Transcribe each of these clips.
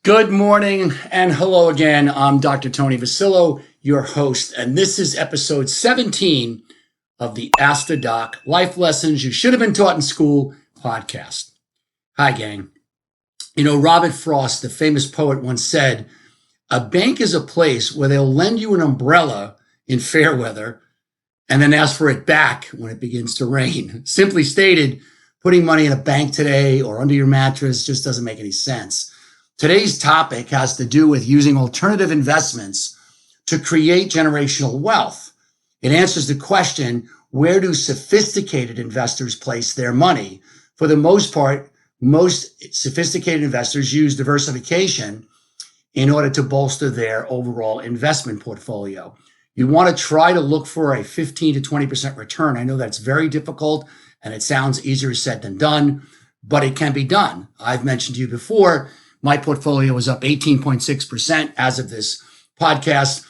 Good morning and hello again. I'm Dr. Tony Vercillo, your host, and this is episode 17 of the Ask the Doc Life Lessons You Should Have Been Taught in School podcast. Hi, gang. You know, Robert Frost, the famous poet, once said, "A bank is a place where they'll lend you an umbrella in fair weather and then ask for it back when it begins to rain." Simply stated, putting money in a bank today or under your mattress just doesn't make any sense. Today's topic has to do with using alternative investments to create generational wealth. It answers the question, where do sophisticated investors place their money? For the most part, most sophisticated investors use diversification in order to bolster their overall investment portfolio. You want to try to look for a 15 to 20% return. I know that's very difficult and it sounds easier said than done, but it can be done. I've mentioned to you before, my portfolio is up 18.6% as of this podcast,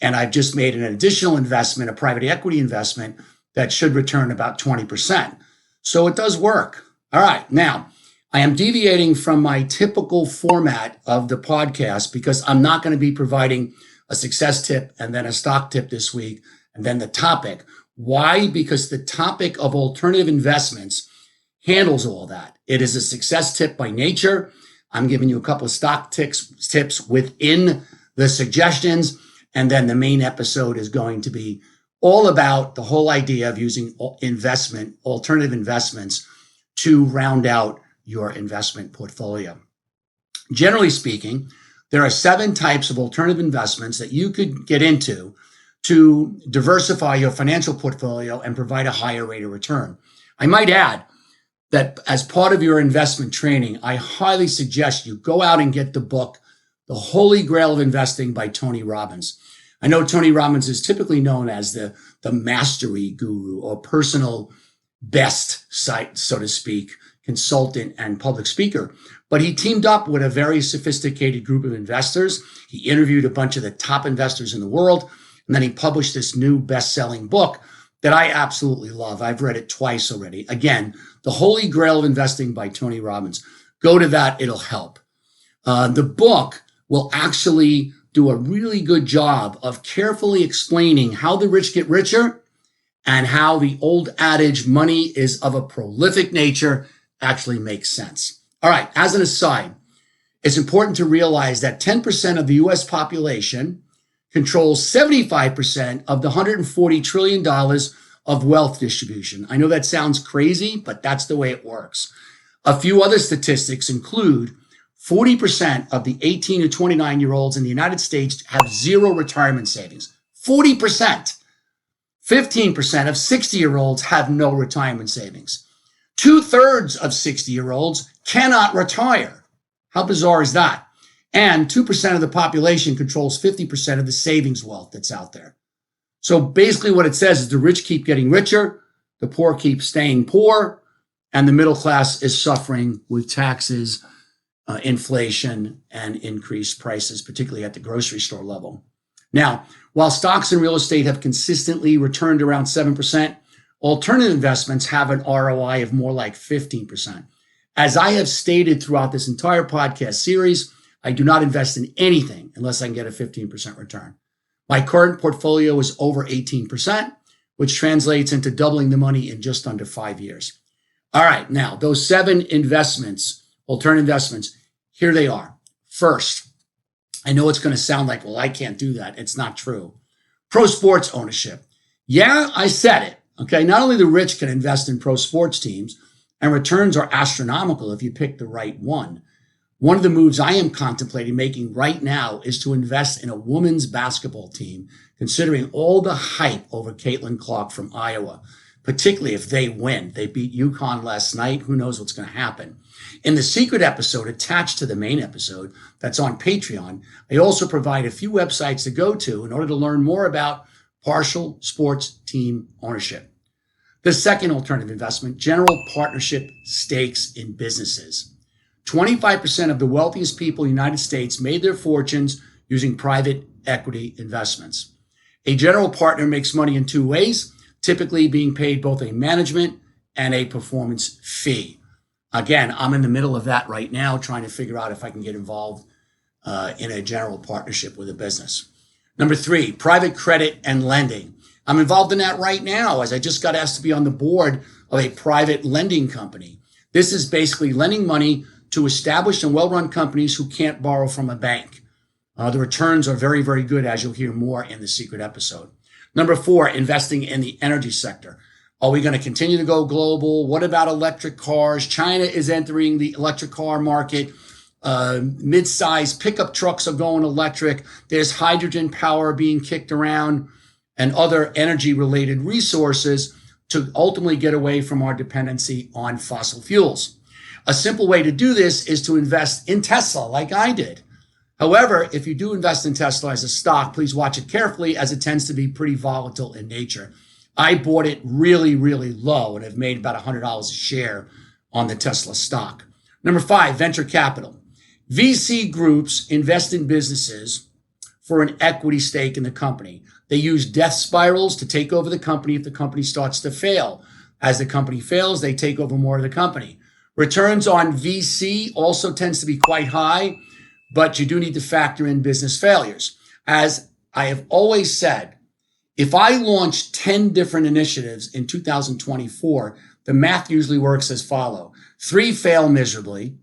and I've just made an additional investment, a private equity investment, that should return about 20%. So it does work. All right. Now, I am deviating from my typical format of the podcast because I'm not going to be providing a success tip and then a stock tip this week and then the topic. Why? Because the topic of alternative investments handles all that. It is a success tip by nature. I'm giving you a couple of stock tips within the suggestions. And then the main episode is going to be all about the whole idea of using alternative investments to round out your investment portfolio. Generally speaking, there are 7 types of alternative investments that you could get into to diversify your financial portfolio and provide a higher rate of return. I might add that as part of your investment training, I highly suggest you go out and get the book, The Holy Grail of Investing by Tony Robbins. I know Tony Robbins is typically known as the mastery guru or personal best site, so to speak, consultant and public speaker. But he teamed up with a very sophisticated group of investors. He interviewed a bunch of the top investors in the world, and then he published this new best-selling book that I absolutely love. I've read it twice already. Again, The Holy Grail of Investing by Tony Robbins. Go to that. It'll help. The book will actually do a really good job of carefully explaining how the rich get richer and how the old adage, money is of a prolific nature, actually makes sense. All right. As an aside, it's important to realize that 10% of the U.S. population controls 75% of the $140 trillion of wealth distribution. I know that sounds crazy, but that's the way it works. A few other statistics include 40% of the 18 to 29-year-olds in the United States have zero retirement savings. 40%. 15% of 60-year-olds have no retirement savings. 2/3 of 60-year-olds cannot retire. How bizarre is that? And 2% of the population controls 50% of the savings wealth that's out there. So basically what it says is the rich keep getting richer, the poor keep staying poor, and the middle class is suffering with taxes, inflation, and increased prices, particularly at the grocery store level. Now, while stocks and real estate have consistently returned around 7%, alternative investments have an ROI of more like 15%. As I have stated throughout this entire podcast series, I do not invest in anything unless I can get a 15% return. My current portfolio is over 18%, which translates into doubling the money in just under 5 years. All right, now those 7 investments, alternative investments, here they are. First, I know it's going to sound like, well, I can't do that. It's not true. Pro sports ownership. Yeah, I said it. Okay, not only the rich can invest in pro sports teams, and returns are astronomical if you pick the right one. One of the moves I am contemplating making right now is to invest in a women's basketball team, considering all the hype over Caitlin Clark from Iowa, particularly if they win. They beat UConn last night. Who knows what's going to happen? In the secret episode attached to the main episode that's on Patreon, I also provide a few websites to go to in order to learn more about partial sports team ownership. The second alternative investment, general partnership stakes in businesses. 25% of the wealthiest people in the United States made their fortunes using private equity investments. A general partner makes money in 2 ways, typically being paid both a management and a performance fee. Again, I'm in the middle of that right now, trying to figure out if I can get involved in a general partnership with a business. Number 3, private credit and lending. I'm involved in that right now as I just got asked to be on the board of a private lending company. This is basically lending money to established and well-run companies who can't borrow from a bank. The returns are very, very good, as you'll hear more in the secret episode. Number 4, investing in the energy sector. Are we going to continue to go global? What about electric cars? China is entering the electric car market. Mid-sized pickup trucks are going electric. There's hydrogen power being kicked around and other energy-related resources to ultimately get away from our dependency on fossil fuels. A simple way to do this is to invest in Tesla like I did. However, if you do invest in Tesla as a stock, please watch it carefully as it tends to be pretty volatile in nature. I bought it really, really low and have made about $100 a share on the Tesla stock. Number 5, venture capital. VC groups invest in businesses for an equity stake in the company. They use death spirals to take over the company if the company starts to fail. As the company fails, they take over more of the company. Returns on VC also tends to be quite high, but you do need to factor in business failures. As I have always said, if I launch 10 different initiatives in 2024, the math usually works as follows. 3 fail miserably,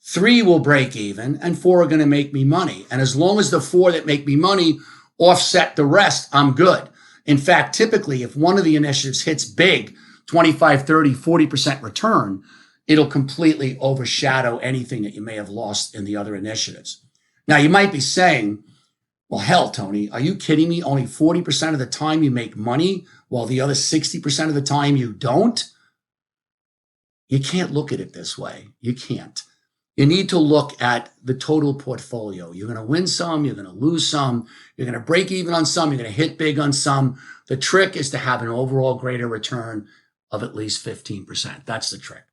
3 will break even, and 4 are going to make me money. And as long as the 4 that make me money offset the rest, I'm good. In fact, typically, if one of the initiatives hits big, 25, 30, 40% return, it'll completely overshadow anything that you may have lost in the other initiatives. Now, you might be saying, well, hell, Tony, are you kidding me? Only 40% of the time you make money while the other 60% of the time you don't? You can't look at it this way. You can't. You need to look at the total portfolio. You're going to win some, you're going to lose some, you're going to break even on some, you're going to hit big on some. The trick is to have an overall greater return of at least 15%. That's the trick.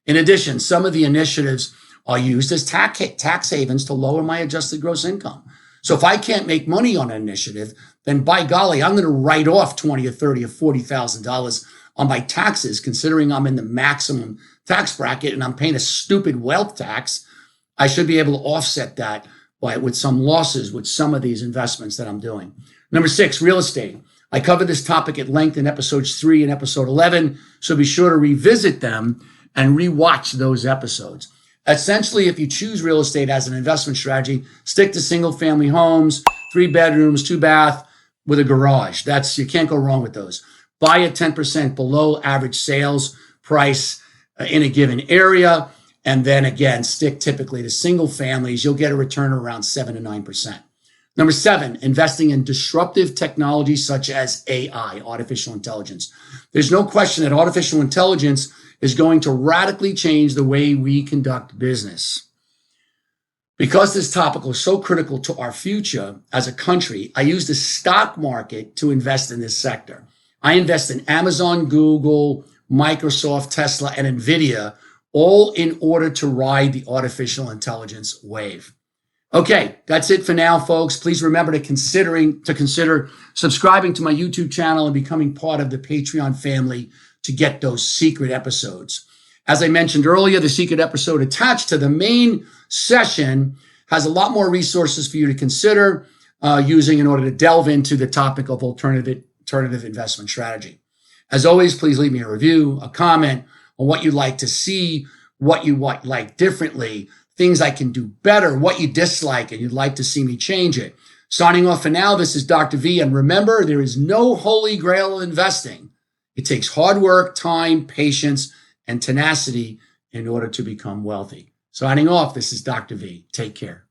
In addition, some of the initiatives are used as tax havens to lower my adjusted gross income. So if I can't make money on an initiative, then by golly, I'm going to write off $20 or $30 or $40,000 on my taxes, considering I'm in the maximum tax bracket and I'm paying a stupid wealth tax. I should be able to offset that with some losses with some of these investments that I'm doing. Number 6, real estate. I covered this topic at length in episodes 3 and episode 11, so be sure to revisit them and rewatch those episodes. Essentially, if you choose real estate as an investment strategy, stick to single family homes, 3 bedrooms, 2 bath with a garage. You can't go wrong with those. Buy at 10% below average sales price in a given area. And then again, stick typically to single families. You'll get a return around 7 to 9%. Number 7, investing in disruptive technology such as AI, artificial intelligence. There's no question that artificial intelligence is going to radically change the way we conduct business. Because this topic is so critical to our future as a country, I use the stock market to invest in this sector. I invest in Amazon, Google, Microsoft, Tesla, and NVIDIA, all in order to ride the artificial intelligence wave. Okay, that's it for now, folks. Please remember to consider subscribing to my YouTube channel and becoming part of the Patreon family to get those secret episodes. As I mentioned earlier, the secret episode attached to the main session has a lot more resources for you to consider using in order to delve into the topic of alternative investment strategy. As always, please leave me a review, a comment on what you'd like to see, what you like differently, things I can do better, what you dislike and you'd like to see me change it. Signing off for now, this is Dr. V, and remember, there is no holy grail of investing. It takes hard work, time, patience, and tenacity in order to become wealthy. Signing off, this is Dr. V. Take care.